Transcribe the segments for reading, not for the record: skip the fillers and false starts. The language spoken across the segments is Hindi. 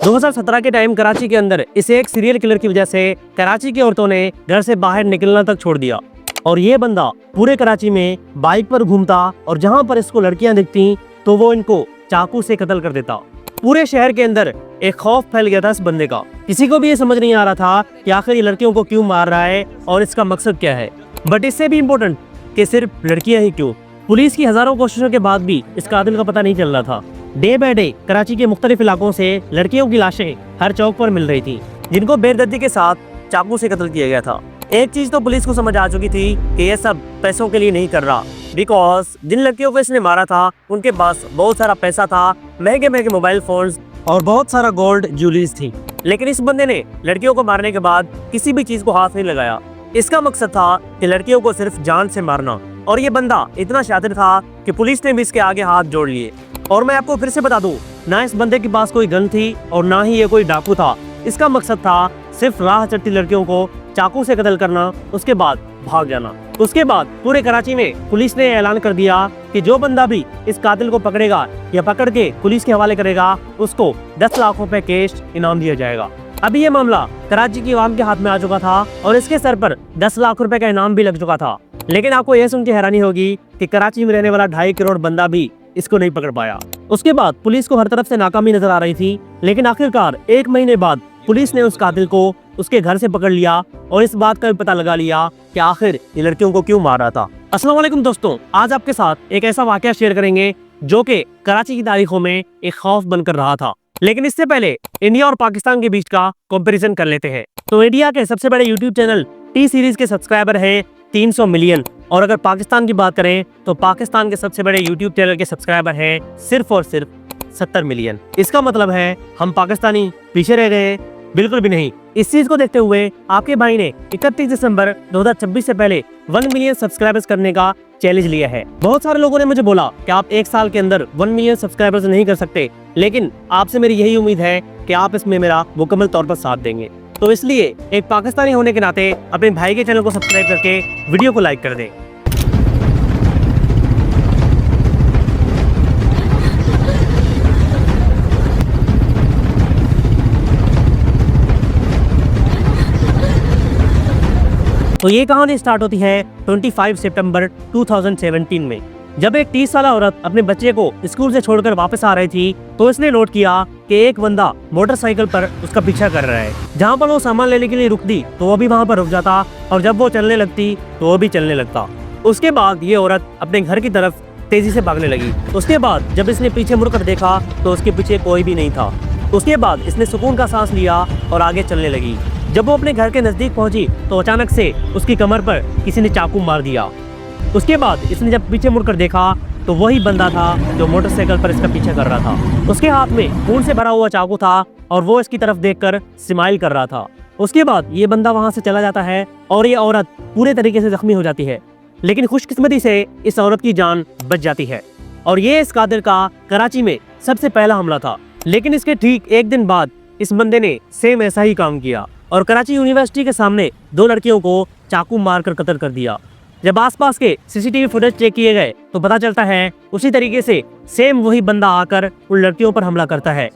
2017 के टाइम कराची के अंदर इसे एक सीरियल किलर की वजह से कराची की औरतों ने घर से बाहर निकलना तक छोड़ दिया और ये बंदा पूरे कराची में बाइक पर घूमता और जहां पर इसको लड़कियां दिखती तो वो इनको चाकू से कत्ल कर देता। पूरे शहर के अंदर एक खौफ फैल गया था इस बंदे का। किसी को भी ये समझ नहीं आ रहा था कि आखिर ये लड़कियों को क्यों मार रहा है और इसका मकसद क्या है। बट इससे भी इम्पोर्टेंट कि सिर्फ लड़कियां ही क्यों, पुलिस की हजारों कोशिशों के बाद भी इस कातिल का पता नहीं चल रहा था। डे बाय डे कराची के मुख्तलिफ इलाकों से लड़कियों की लाशें हर चौक पर मिल रही थी जिनको बेदर्दी के साथ चाकू से कत्ल किया गया था। एक चीज तो पुलिस को समझ आ चुकी थी कि ये सब पैसों के लिए नहीं कर रहा, बिकॉज जिन लड़कियों को इसने मारा था उनके पास बहुत सारा पैसा था, महंगे महंगे मोबाइल फोन्स और बहुत सारा गोल्ड ज्वेलरीज थी। लेकिन इस बंदे ने लड़कियों को मारने के बाद किसी भी चीज को हाथ नहीं लगाया। इसका मकसद था कि लड़कियों को सिर्फ जान से मारना। और ये बंदा इतना शातिर था कि पुलिस ने भी इसके आगे हाथ जोड़ लिए। और मैं आपको फिर से बता दूं, ना इस बंदे के पास कोई गन थी और ना ही ये कोई डाकू था। इसका मकसद था सिर्फ राह चलती लड़कियों को चाकू से कत्ल करना, उसके बाद भाग जाना। उसके बाद पूरे कराची में पुलिस ने ऐलान कर दिया कि जो बंदा भी इस कातिल को पकड़ेगा या पकड़ के पुलिस के हवाले करेगा उसको 10 लाख रुपए कैश इनाम दिया जाएगा। अभी ये मामला कराची की आवाम के हाथ में आ चुका था और इसके सर पर 10 लाख रुपए का इनाम भी लग चुका था। लेकिन आपको यह सुन के हैरानी होगी कि कराची में रहने वाला 2.5 करोड़ बंदा भी इसको नहीं पकड़ पाया। उसके बाद पुलिस को हर तरफ से नाकामी नजर आ रही थी, लेकिन आखिरकार 1 महीने बाद पुलिस ने उस कातिल को उसके घर से पकड़ लिया और इस बात का भी पता लगा लिया कि आखिर ये लड़कियों को क्यों मार रहा था। अस्सलाम वालेकुम दोस्तों, आज आपके साथ एक ऐसा वाकया शेयर करेंगे जो कि कराची की तारीखों में एक खौफ बनकर रहा था। लेकिन इससे पहले इंडिया और पाकिस्तान के बीच का कंपैरिजन कर लेते हैं। तो इंडिया के सबसे बड़े यूट्यूब चैनल टी सीरीज के सब्सक्राइबर है 300 मिलियन और अगर पाकिस्तान की बात करें तो पाकिस्तान के सबसे बड़े यूट्यूब चैनल के सब्सक्राइबर हैं सिर्फ और सिर्फ 70 मिलियन। इसका मतलब है हम पाकिस्तानी पीछे रह गए? बिल्कुल भी नहीं। इस चीज को देखते हुए आपके भाई ने 31 दिसंबर 2026 से पहले 1 मिलियन सब्सक्राइबर्स करने का चैलेंज लिया है। बहुत सारे लोगों ने मुझे बोला कि आप 1 साल के अंदर 1 मिलियन सब्सक्राइबर्स नहीं कर सकते, लेकिन आपसे मेरी यही उम्मीद है कि आप इसमें मेरा मुकम्मल तौर पर साथ देंगे। तो इसलिए एक पाकिस्तानी होने के नाते अपने भाई के चैनल को सब्सक्राइब करके वीडियो को लाइक कर दें। तो ये कहानी स्टार्ट होती है 25 सितंबर 2017 में, जब एक 30 साल औरत अपने बच्चे को स्कूल से छोड़कर वापस आ रही थी तो इसने नोट किया कि एक बंदा मोटरसाइकिल पर उसका पीछा कर रहा है। जहां पर वो सामान लेने के लिए रुकती तो वो भी वहां पर रुक जाता और जब वो चलने लगती तो वो भी चलने लगता। उसके बाद ये औरत अपने घर की तरफ तेजी से भागने लगी। उसके बाद जब इसने पीछे मुड़कर देखा तो उसके पीछे कोई भी नहीं था। उसके बाद इसने सुकून का सांस लिया और आगे चलने लगी। जब वो अपने घर के नजदीक पहुंची तो अचानक से उसकी कमर पर किसी ने चाकू मार दिया। उसके बाद इसने जब पीछे मुड़कर देखा तो वही बंदा था जो मोटरसाइकिल पर इसका पीछा कर रहा था। उसके हाथ में खून से भरा हुआ चाकू था और वो इसकी तरफ देखकर स्माइल कर रहा था। उसके बाद ये बंदा वहां से चला जाता है और ये औरत पूरे तरीके से जख्मी हो जाती है, लेकिन खुशकिस्मती से इस औरत की जान बच जाती है। और ये इस कातिल का कराची में सबसे पहला हमला था। लेकिन इसके ठीक 1 दिन बाद इस बंदे ने सेम ऐसा ही काम किया और कराची यूनिवर्सिटी के सामने 2 लड़कियों को चाकू मारकर कत्ल कर दिया। जब आसपास के सीसीटीवी फुटेज चेक किए गए तो पता चलता है उसी तरीके से सेम वही बंदा आकर उन लड़कियों पर हमला करता है।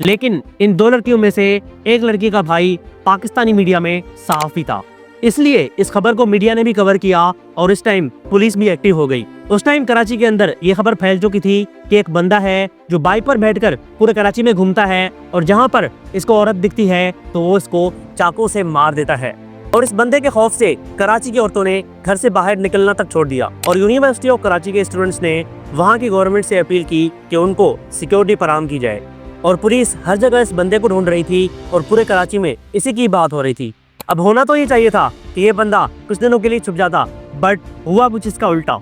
लेकिन इन 2 लड़कियों में से एक लड़की का भाई पाकिस्तानी मीडिया में सहाफी था, इसलिए इस खबर को मीडिया ने भी कवर किया और इस टाइम पुलिस भी एक्टिव हो गई। उस टाइम कराची के अंदर ये खबर फैल चुकी थी कि एक बंदा है जो बाइक पर बैठकर पूरे कराची में घूमता है और जहां पर इसको औरत दिखती है तो वो इसको चाकू से मार देता है। और इस बंदे के खौफ से कराची की औरतों ने घर से बाहर निकलना तक छोड़ दिया और यूनिवर्सिटी ऑफ कराची के स्टूडेंट्स ने वहां की गवर्नमेंट से अपील की कि उनको सिक्योरिटी फराहम की जाए। और पुलिस हर जगह इस बंदे को ढूंढ रही थी और पूरे कराची में इसी की बात हो रही थी। अब होना तो ये चाहिए था कि ये बंदा कुछ दिनों के लिए छुप जाता, बट हुआ कुछ इसका उल्टा।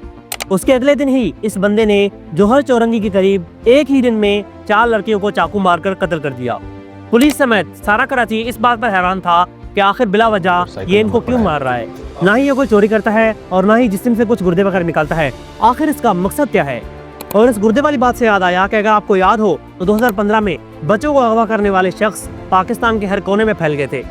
उसके अगले दिन ही इस बंदे ने जौहर चौरंगी के करीब एक ही दिन में 4 लड़कियों को चाकू मारकर कत्ल कर दिया। पुलिस समेत सारा कराची इस बात पर हैरान था कि आखिर बिला वजह ये इनको क्यों मार रहा है। ना ही ये कोई चोरी करता है और ना ही जिस्म से कुछ गुर्दे वगैरह निकालता है। आखिर इसका मकसद क्या है? और इस गुर्दे वाली बात से याद आया कि अगर आपको याद हो तो 2015 में बच्चों को अगवा करने वाले शख्स पाकिस्तान के हर कोने में फैल गए थे।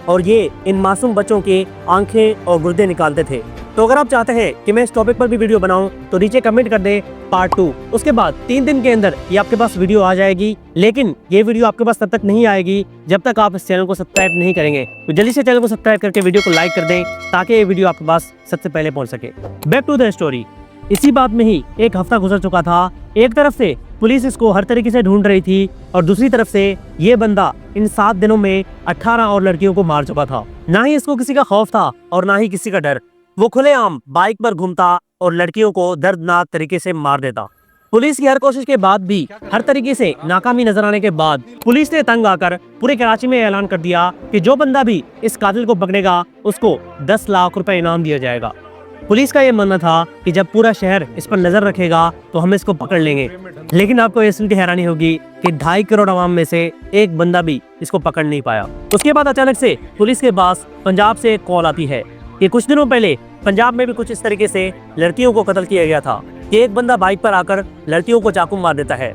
और ये इन मासूम बच्चों की आंखें और गुर्दे निकालते थे। तो अगर आप चाहते हैं कि मैं इस टॉपिक पर भी वीडियो बनाऊं तो नीचे कमेंट कर दें पार्ट 2। उसके बाद 3 दिन के अंदर ये आपके पास वीडियो आ जाएगी, लेकिन ये वीडियो आपके पास तब तक नहीं आएगी जब तक आप इस चैनल को सब्सक्राइब नहीं करेंगे। तो जल्दी से चैनल को सब्सक्राइब करके वीडियो को लाइक कर दें ताकि ये वीडियो आपके पास सबसे पहले पहुंच सके। Back to the story. इसी बात में ही एक हफ्ता गुजर चुका था। एक तरफ से पुलिस इसको हर तरीके से ढूंढ रही थी और दूसरी तरफ से ये बंदा इन 7 दिनों में 18 और लड़कियों को मार चुका था। ना ही इसको किसी का खौफ था और ना ही किसी का डर। वो खुलेआम बाइक पर घूमता और लड़कियों को दर्दनाक तरीके से मार देता। पुलिस की हर कोशिश के बाद भी, हर तरीके से नाकामी नजर आने के बाद पुलिस ने तंग आकर पूरे कराची में ऐलान कर दिया कि जो बंदा भी इस कातिल को पकड़ेगा उसको 10 लाख रुपए इनाम दिया जाएगा। पुलिस का ये मानना था कि जब पूरा शहर इस पर नजर रखेगा तो हम इसको पकड़ लेंगे। लेकिन आपको ये सुन के हैरानी होगी कि 2.5 करोड़ आवाम में से एक बंदा भी इसको पकड़ नहीं पाया। उसके बाद अचानक से पुलिस के पास पंजाब से एक कॉल आती है कि कुछ दिनों पहले पंजाब में भी कुछ इस तरीके से लड़कियों को कत्ल किया गया था कि एक बंदा बाइक पर आकर लड़कियों को चाकू मार देता है।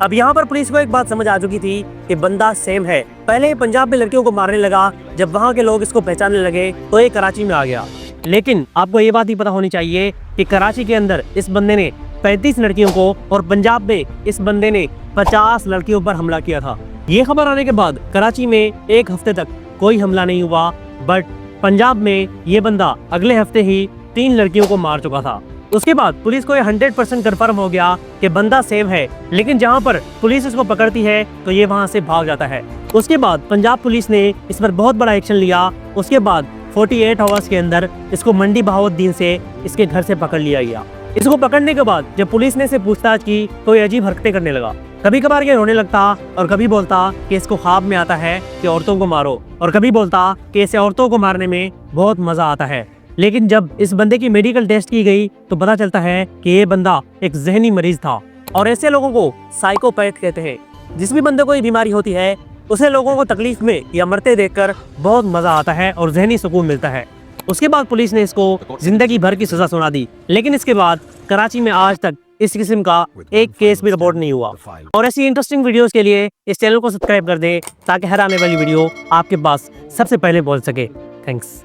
अब यहाँ पर पुलिस को एक बात समझ आ चुकी थी कि बंदा सेम है। पहले ही पंजाब में लड़कियों को मारने लगा, जब वहाँ के लोग इसको पहचानने लगे तो ये कराची में आ गया। लेकिन आपको ये बात ही पता होनी चाहिए कि कराची के अंदर इस बंदे ने 35 लड़कियों को और पंजाब में इस बंदे ने 50 लड़कियों पर हमला किया था। ये खबर आने के बाद कराची में एक हफ्ते तक कोई हमला नहीं हुआ, बट पंजाब में ये बंदा अगले हफ्ते ही 3 लड़कियों को मार चुका था। उसके बाद पुलिस को ये 100% कंफर्म हो गया कि बंदा सेम है, लेकिन जहां पर पुलिस इसको पकड़ती है तो ये वहां से भाग जाता है। उसके बाद पंजाब पुलिस ने इस पर बहुत बड़ा एक्शन लिया। उसके बाद 48 आवर्स के अंदर इसको मंडी बहाउद्दीन से इसके घर से पकड़ लिया गया। इसको पकड़ने के बाद जब पुलिस ने इसे पूछताछ की तो ये अजीब हरकतें करने लगा। कभी कभार ये रोने लगता और कभी बोलता कि इसको ख्वाब में आता है कि औरतों को मारो, और कभी बोलता कि इसे औरतों को मारने में बहुत मजा आता है। लेकिन जब इस बंदे की मेडिकल टेस्ट की गई तो पता चलता है कि ये बंदा एक जहनी मरीज था, और ऐसे लोगों को साइकोपैथ कहते हैं। जिस भी बंदे को ये बीमारी होती है उसे लोगों को तकलीफ में या मरते देखकर बहुत मजा आता है और जहनी सुकून मिलता है। उसके बाद पुलिस ने इसको जिंदगी भर की सजा सुना दी। लेकिन इसके बाद कराची में आज तक इस किस्म का एक केस भी रिपोर्ट नहीं हुआ। और ऐसी इंटरेस्टिंग वीडियोस के लिए इस चैनल को सब्सक्राइब कर दें ताकि हर आने वाली वीडियो आपके पास सबसे पहले पहुंच सके। थैंक्स।